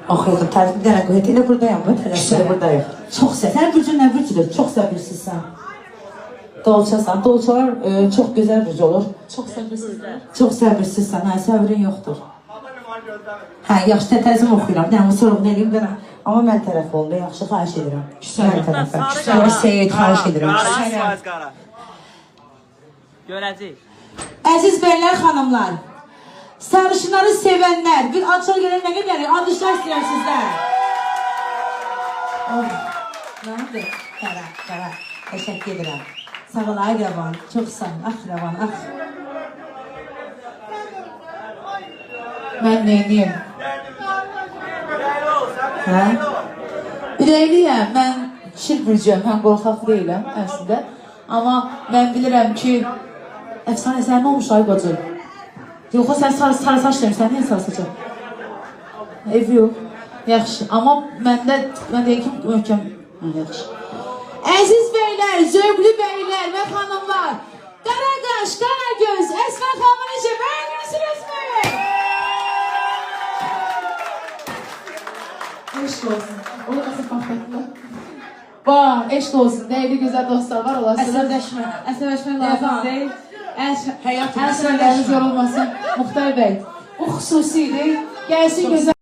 Axırda bir dənə qoyut, elə buradayam, bu tərəfdə. Elə buradayıq. Çox səbirlisən, sən Burcun nə Burcudur? Çox səbirsizsən. Dolçasan, dolçalar çox gözəl Burcu olur. Çox səbirsizlər. Çox səbirsizsən, hə, səbirin yoxdur. Hə, yaxşı, tətəzim oxuyuram, nə, sorğunu eləyim də, amma mən tərəf oldu, yaxşı, xahiş edirəm. Mən tərəfə, sonra Seyid, xahiş edirəm. Görəcək. Əziz bəylər, xanımlar, sarışınları sevənlər, bir açıq gələn nə qədər adışlar istəyirəm sizlər. Nədir? Qara, təşəkkür edirəm. Sağ ol, ay Rəvan, çox sağ ol, ax Rəvan, ax. Mən neyniyim? Hə? Ürəkliyəm, mən şir burcuyam, mən qorxaq deyiləm əslində. Amma mən bilirəm ki, əfsanə, sən nə olmuş ay bacı? Yox, sən sarı saç demişsən, niyə sarı saçam? Ev yox, yaxşı. Amma mən deyək ki, möhkəm, yaxşı. Əziz bəylər, zövqlü bəylər və xanımlar, qara qaş, qara göz, Əsmər xanımı necə bəyənirsiniz mi? Eşq olsun. O da nasıl fahretli? Var, eşq olsun. Değerli güzel dostlar var olasınız. Əsəbləşmək lazım deyil. Hər şeyləriniz yorulmasın. Muxtar bəy, bu xüsusidir. Gəlsin gözəl.